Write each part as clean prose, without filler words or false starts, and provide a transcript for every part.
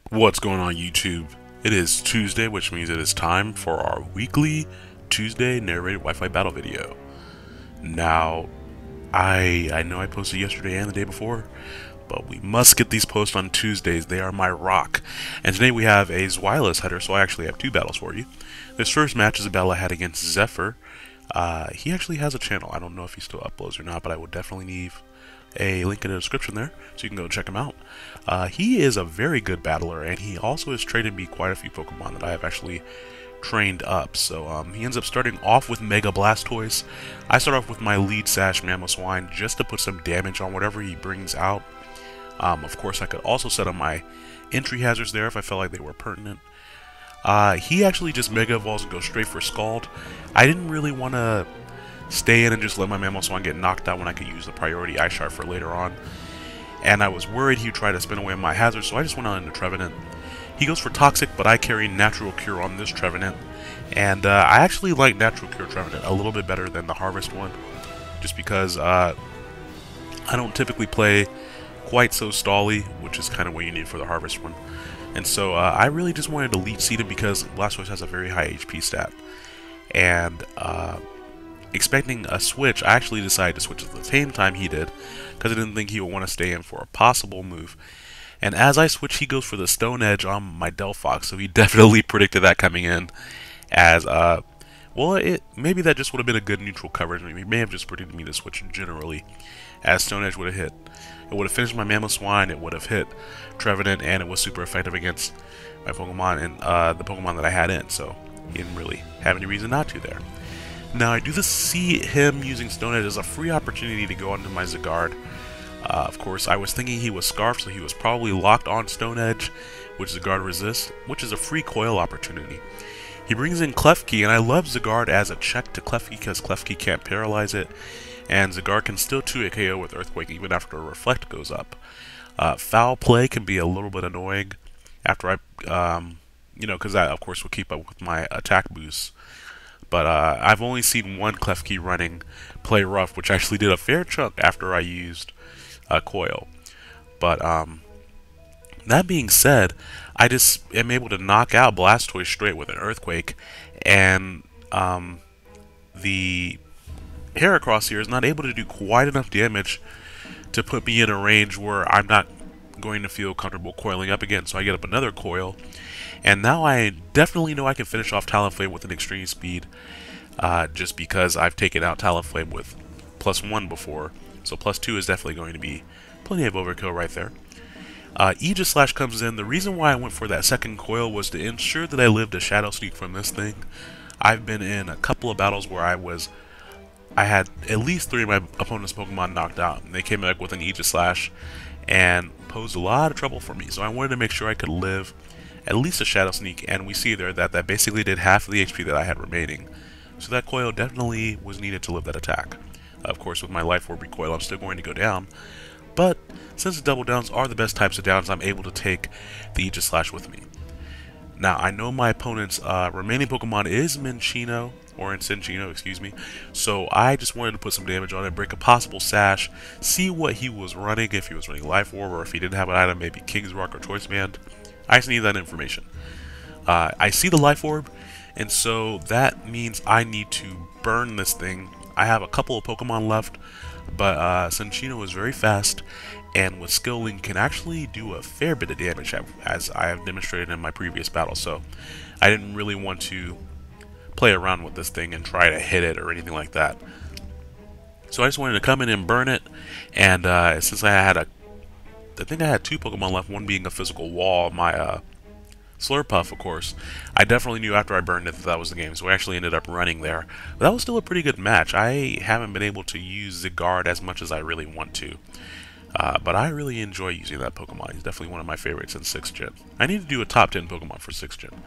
What's going on YouTube? It is Tuesday, which means it is time for our weekly Tuesday narrated Wi-Fi battle video. Now, I know I posted yesterday and the day before, but we must get these posts on Tuesdays. They are my rock. And today we have a Zweilous header, so I actually have two battles for you. This first match is a battle I had against Zephyr. He actually has a channel. I don't know if he still uploads or not, but I will definitely leave a link in the description there so you can go check him out. He is a very good battler, and he also has traded me quite a few Pokemon that I have actually trained up. So he ends up starting off with Mega Blastoise. I start off with my lead Sash Mamoswine just to put some damage on whatever he brings out. Of course, I could also set up my entry hazards there if I felt like they were pertinent. He actually just Mega Evolves and goes straight for Scald. I didn't really want to stay in and just let my Mamoswine get knocked out when I could use the priority Ice Shard for later on. And I was worried he'd try to spin away my hazards, so I just went on into Trevenant. He goes for Toxic, but I carry Natural Cure on this Trevenant. And I actually like Natural Cure Trevenant a little bit better than the Harvest one, just because I don't typically play quite so stally, which is kind of what you need for the Harvest one. And so I really just wanted to lead seed him because Blastoise has a very high HP stat. And expecting a switch, I actually decided to switch at the same time he did because I didn't think he would want to stay in for a possible move. And as I switch, he goes for the Stone Edge on my Delphox, so he definitely predicted that coming in as, well, maybe that just would have been a good neutral coverage. He may have just predicted me to switch generally, as Stone Edge would have hit. It would have finished my Mamoswine, it would have hit Trevenant, and it was super effective against my Pokemon and the Pokemon that I had in, so he didn't really have any reason not to there. Now, I do see him using Stone Edge as a free opportunity to go onto my Zygarde. Of course, I was thinking he was Scarfed, so he was probably locked on Stone Edge, which Zygarde resists, which is a free coil opportunity. He brings in Klefki, and I love Zygarde as a check to Klefki because Klefki can't paralyze it, and Zygarde can still 2-hit KO with Earthquake even after a Reflect goes up. Foul Play can be a little bit annoying after because that, of course, will keep up with my attack boosts. But I've only seen one Klefki running Play Rough, which actually did a fair chunk after I used Coil. But that being said, I just am able to knock out Blastoise straight with an Earthquake, and the Heracross here is not able to do quite enough damage to put me in a range where I'm not going to feel comfortable coiling up again. So I get up another Coil. And now I definitely know I can finish off Talonflame with an extreme speed, just because I've taken out Talonflame with +1 before, so +2 is definitely going to be plenty of overkill right there. Aegislash comes in. The reason why I went for that second Coil was to ensure that I lived a Shadow Sneak from this thing. I've been in a couple of battles where I had at least 3 of my opponent's Pokemon knocked out, and they came back with an Aegislash and posed a lot of trouble for me, so I wanted to make sure I could live at least a Shadow Sneak, and we see there that basically did half of the HP that I had remaining. So that Coil definitely was needed to live that attack. Of course, with my Life Orb recoil, I'm still going to go down, but since the double downs are the best types of downs, I'm able to take the Aegislash with me. Now, I know my opponent's remaining Pokemon is Minccino, or Cinccino, excuse me, so I just wanted to put some damage on it, break a possible Sash, see what he was running, if he was running Life Orb, or if he didn't have an item, maybe King's Rock or Choice Band. I just need that information. I see the Life Orb, and so that means I need to burn this thing. I have a couple of Pokemon left, but Cinccino is very fast, and with Skill Link can actually do a fair bit of damage, as I have demonstrated in my previous battle, so I didn't really want to play around with this thing and try to hit it or anything like that. So I just wanted to come in and burn it, and since I think I had 2 Pokemon left, one being a physical wall, my Slurpuff, of course, I definitely knew after I burned it that that was the game, so I actually ended up running there. But that was still a pretty good match. I haven't been able to use the guard as much as I really want to. But I really enjoy using that Pokemon. He's definitely one of my favorites in 6th Gen. I need to do a top 10 Pokemon for 6th Gen.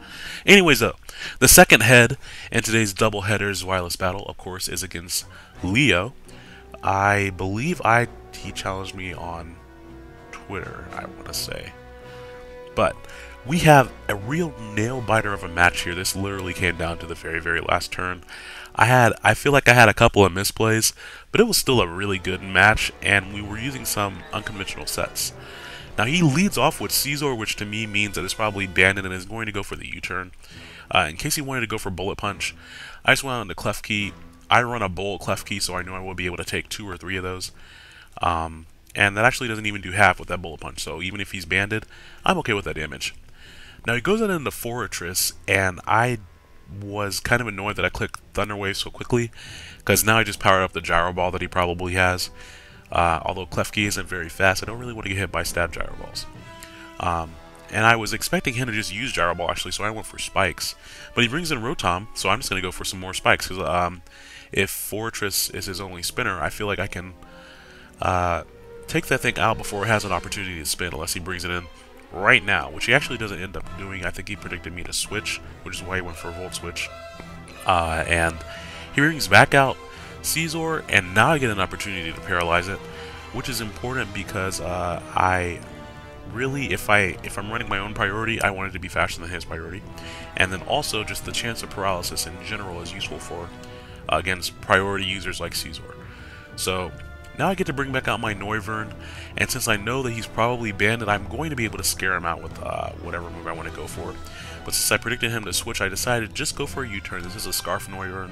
Anyways, though, the second head in today's doubleheader Zweilous battle, of course, is against Leo. I believe he challenged me on Twitter, I want to say. But we have a real nail-biter of a match here. This literally came down to the very, very last turn. I feel like I had a couple of misplays, but it was still a really good match, and we were using some unconventional sets. Now, he leads off with Scizor, which to me means that it's probably Bandit and is going to go for the U-turn. In case he wanted to go for Bullet Punch, I just went on the Klefki. I run a Bolt Klefki, so I know I will be able to take 2 or 3 of those. And that actually doesn't even do half with that Bullet Punch, so even if he's banded, I'm okay with that damage. Now he goes out into Fortress, and I was kind of annoyed that I clicked Thunder Wave so quickly, because now I just powered up the Gyro Ball that he probably has. Although Klefki isn't very fast, I don't really want to get hit by stab Gyro Balls. And I was expecting him to just use Gyro Ball, actually, so I went for Spikes. But he brings in Rotom, so I'm just going to go for some more Spikes, because if Fortress is his only spinner, I feel like I can take that thing out before it has an opportunity to spin, unless he brings it in right now, which he actually doesn't end up doing. I think he predicted me to switch, which is why he went for a Volt Switch. And he brings back out Scizor, and now I get an opportunity to paralyze it, which is important because I really, if I'm running my own priority, I want it to be faster than his priority. And then also just the chance of paralysis in general is useful for against priority users like Scizor. So now I get to bring back out my Noivern, and since I know that he's probably banded, I'm going to be able to scare him out with whatever move I want to go for. But since I predicted him to switch, I decided just go for a U-turn. This is a Scarf Noivern.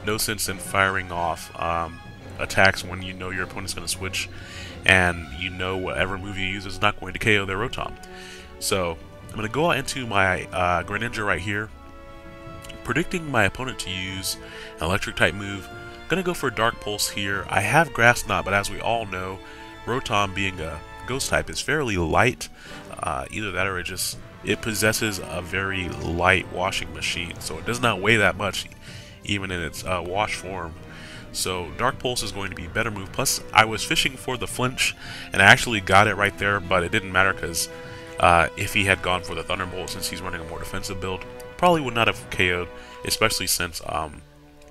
No sense in firing off attacks when you know your opponent's going to switch, and you know whatever move you use is not going to KO their Rotom. So I'm going to go out into my Greninja right here, predicting my opponent to use an Electric-type move. Gonna go for Dark Pulse here. I have Grass Knot, but as we all know, Rotom being a Ghost type is fairly light. Either that or it possesses a very light washing machine, so it does not weigh that much, even in its wash form. So Dark Pulse is going to be a better move. Plus, I was fishing for the flinch, and I actually got it right there, but it didn't matter because if he had gone for the Thunderbolt, since he's running a more defensive build, probably would not have KO'd, especially since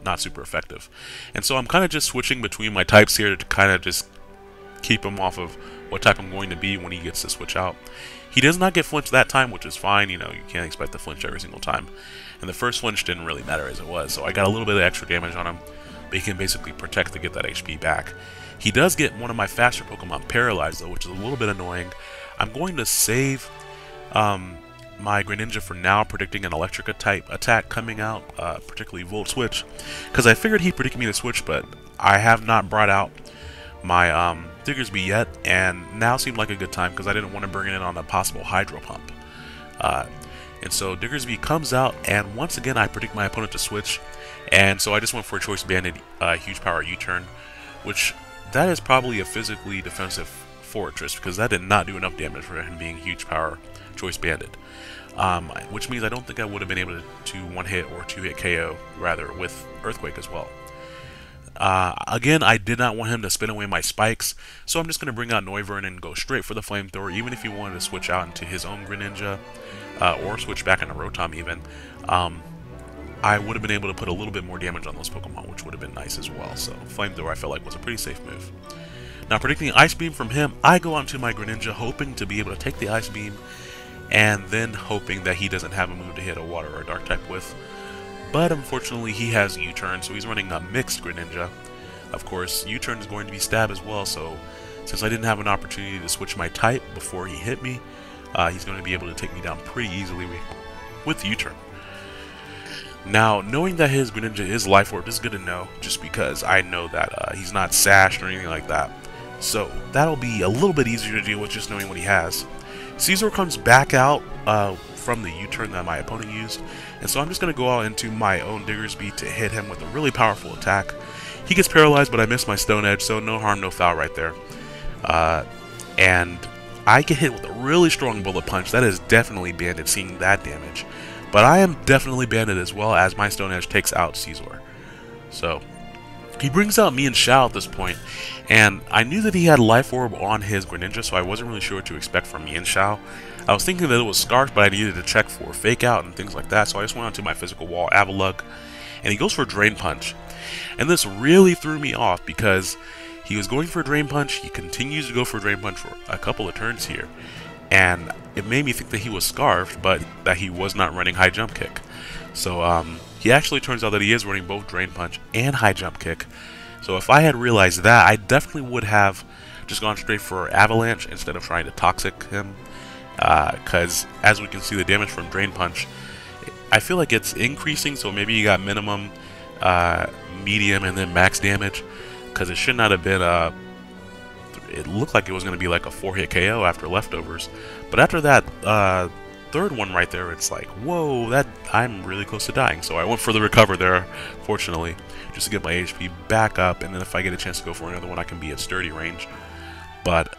not super effective. And so I'm kind of just switching between my types here to kind of just keep him off of what type I'm going to be when he gets to switch out. He does not get flinched that time, which is fine. You know, you can't expect to flinch every single time. And the first flinch didn't really matter as it was, so I got a little bit of extra damage on him, but he can basically protect to get that HP back. He does get one of my faster Pokemon paralyzed, though, which is a little bit annoying. I'm going to save my Greninja for now, predicting an Electric type attack coming out, particularly Volt Switch, because I figured he predicted me to switch, but I have not brought out my Diggersby yet, and now seemed like a good time because I didn't want to bring it in on a possible Hydro Pump. And so Diggersby comes out, and once again I predict my opponent to switch, and so I just went for a Choice Banded Huge Power U-turn, which that is probably a physically defensive Fortress, because that did not do enough damage for him being Huge Power Choice Banded. Which means I don't think I would have been able to one-hit or two-hit KO, rather, with Earthquake as well. Again, I did not want him to spin away my Spikes, so I'm just going to bring out Noivern and go straight for the Flamethrower, even if he wanted to switch out into his own Greninja, or switch back into Rotom even. I would have been able to put a little bit more damage on those Pokemon, which would have been nice as well. So Flamethrower I felt like was a pretty safe move. Now, predicting Ice Beam from him, I go onto my Greninja hoping to be able to take the Ice Beam, and then hoping that he doesn't have a move to hit a Water or a Dark type with. But unfortunately he has U-turn, so he's running a mixed Greninja. Of course, U-turn is going to be stab as well, so since I didn't have an opportunity to switch my type before he hit me, he's going to be able to take me down pretty easily with U-turn. Now, knowing that his Greninja is Life Orb is good to know, just because I know that he's not sashed or anything like that. So that'll be a little bit easier to deal with just knowing what he has. Scizor comes back out from the U-turn that my opponent used, and so I'm just going to go out into my own Diggersby to hit him with a really powerful attack. He gets paralyzed, but I missed my Stone Edge, so no harm, no foul right there. And I get hit with a really strong bullet punch. That is definitely banded, seeing that damage. But I am definitely banded as well, as my Stone Edge takes out Caesar. So he brings out me and Shao at this point, and I knew that he had Life Orb on his Greninja, so I wasn't really sure what to expect from me and Shao. I was thinking that it was Scarf, but I needed to check for Fake Out and things like that, so I just went onto my physical wall, Avalugg, and he goes for Drain Punch. And this really threw me off because he was going for Drain Punch, he continues to go for Drain Punch for a couple of turns here, and it made me think that he was Scarfed, but that he was not running High Jump Kick. So he actually turns out that he is running both Drain Punch and High Jump Kick. So if I had realized that, I definitely would have just gone straight for Avalanche instead of trying to Toxic him. Because as we can see, the damage from Drain Punch, I feel like it's increasing, so maybe you got minimum, medium, and then max damage. Because it should not have been it looked like it was going to be like a 4-hit KO after Leftovers. But after that third one right there, it's like, whoa, I'm really close to dying. So I went for the recover there, fortunately, just to get my HP back up, and then if I get a chance to go for another one, I can be at sturdy range. But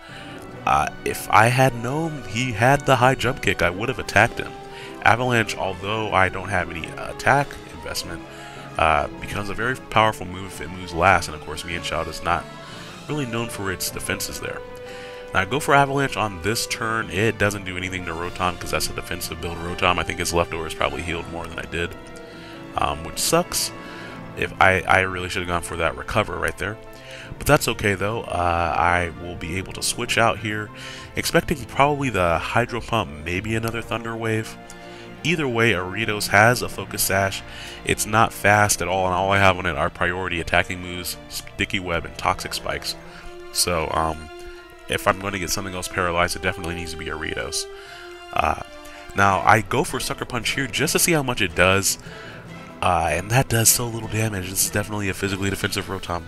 if I had known he had the High Jump Kick, I would have attacked him. Avalanche, although I don't have any attack investment, becomes a very powerful move if it moves last, and of course me and Shao is not really known for its defenses there. Now I go for Avalanche on this turn. It doesn't do anything to Rotom because that's a defensive build Rotom. I think his Leftovers probably healed more than I did, which sucks. If I really should have gone for that recover right there. But that's okay though. I will be able to switch out here, expecting probably the Hydro Pump, maybe another Thunder Wave. Either way, Aritos has a Focus Sash. It's not fast at all, and all I have on it are priority attacking moves, Sticky Web, and Toxic Spikes. So if I'm going to get something else paralyzed, it definitely needs to be Aritos. Now I go for Sucker Punch here just to see how much it does, and that does so little damage. This is definitely a physically defensive Rotom.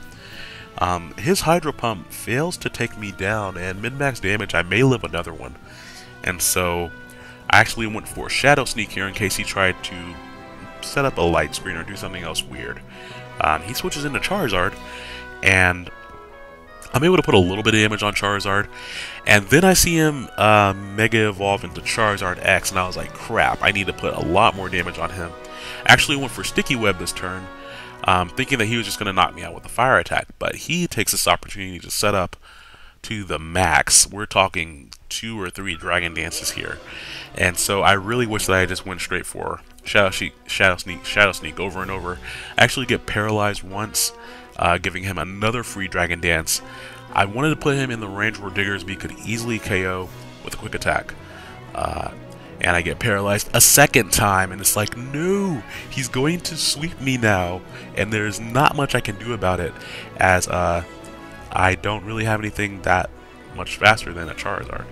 His Hydro Pump fails to take me down, and mid-max damage, I may live another one. And so I actually went for Shadow Sneak here in case he tried to set up a light screen or do something else weird. He switches into Charizard, and I'm able to put a little bit of damage on Charizard, and then I see him Mega Evolve into Charizard X, and I was like, crap, I need to put a lot more damage on him. I actually went for Sticky Web this turn, thinking that he was just going to knock me out with a fire attack, but he takes this opportunity to set up to the max. We're talking 2 or 3 Dragon Dances here, and so I really wish that I just went straight for Shadow Sneak over and over. I actually get paralyzed once, giving him another free Dragon Dance. I wanted to put him in the range where Diggersby could easily KO with a quick attack, and I get paralyzed a second time, and it's like, no, he's going to sweep me now, and there's not much I can do about it, as I don't really have anything that much faster than a Charizard.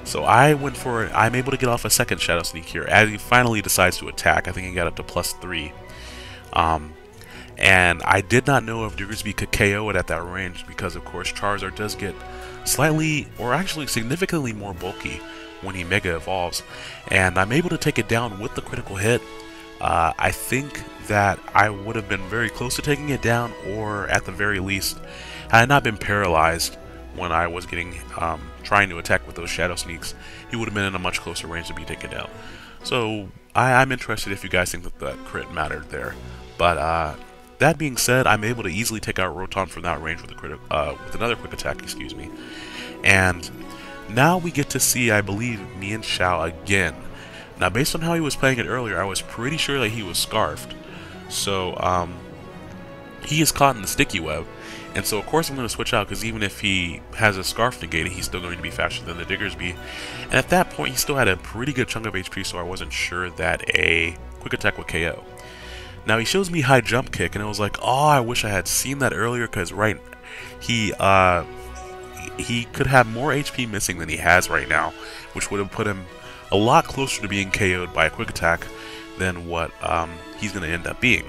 So I went for it. I'm able to get off a second Shadow Sneak here, as he finally decides to attack. I think he got up to +3. And I did not know if Diggersby could KO it at that range, because of course Charizard does get slightly, or actually significantly more bulky when he Mega Evolves, and I'm able to take it down with the critical hit. I think that I would have been very close to taking it down, or at the very least, had I not been paralyzed when I was getting trying to attack with those Shadow Sneaks, he would have been in a much closer range to be taken down. So I'm interested if you guys think that that crit mattered there. But that being said, I'm able to easily take out Rotom from that range with another quick attack, excuse me. And now we get to see, I believe, me and Shao again. Now, based on how he was playing it earlier, I was pretty sure that he was Scarfed. So, he is caught in the Sticky Web. And so, of course, I'm going to switch out, because even if he has a Scarf negated, he's still going to be faster than the Diggersby. And at that point, he still had a pretty good chunk of HP, so I wasn't sure that a quick attack would KO. Now, he shows me High Jump Kick, and I was like, oh, I wish I had seen that earlier, because he could have more HP missing than he has right now, which would have put him a lot closer to being KO'd by a quick attack than what he's going to end up being.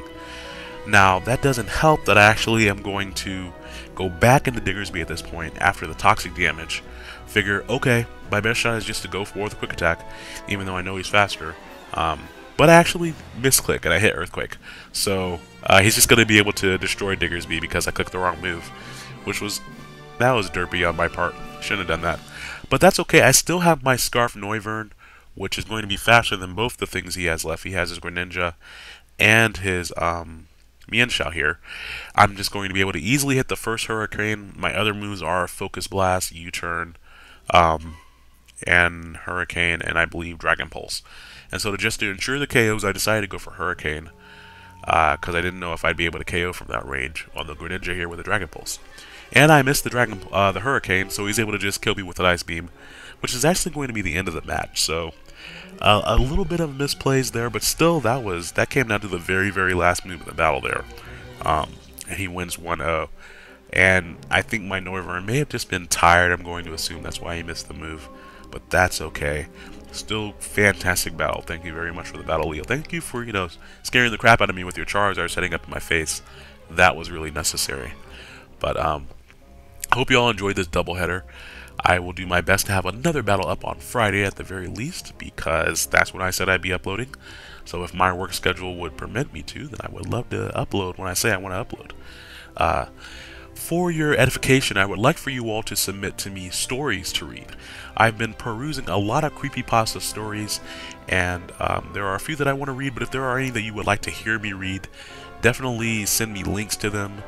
Now, that doesn't help that I actually am going to go back into Diggersby at this point after the toxic damage. Figure, okay, my best shot is just to go for the quick attack, even though I know he's faster. But I actually misclick and I hit Earthquake. So he's just going to be able to destroy Diggersby because I clicked the wrong move, that was derpy on my part. Shouldn't have done that. But that's okay. I still have my Scarf Noivern, which is going to be faster than both the things he has left. He has his Greninja and his Mienshao here. I'm just going to be able to easily hit the first Hurricane. My other moves are Focus Blast, U-Turn, and Hurricane, and I believe Dragon Pulse. And so to ensure the KOs, I decided to go for Hurricane, because I didn't know if I'd be able to KO from that range on the Greninja here with the Dragon Pulse. And I missed the Hurricane, so he's able to just kill me with an Ice Beam, which is actually going to be the end of the match. So a little bit of misplays there, but still that came down to the very, very last move of the battle there. And he wins 1-0. And I think my Noivern may have just been tired. I'm going to assume that's why he missed the move, but that's okay. Still fantastic battle. Thank you very much for the battle, Leo. Thank you for, scaring the crap out of me with your Charizard setting up in my face. That was really necessary. But I hope you all enjoyed this doubleheader. I will do my best to have another battle up on Friday at the very least, because that's when I said I'd be uploading. So if my work schedule would permit me to, then I would love to upload when I say I want to upload. For your edification, I would like for you all to submit to me stories to read. I've been perusing a lot of creepypasta stories, and there are a few that I want to read, but if there are any that you would like to hear me read, definitely send me links to them,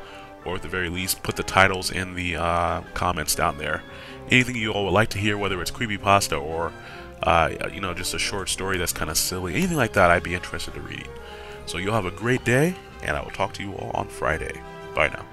or at the very least, put the titles in the comments down there. Anything you all would like to hear, whether it's creepypasta or, just a short story that's kind of silly, anything like that, I'd be interested in reading. So you'll have a great day, and I will talk to you all on Friday. Bye now.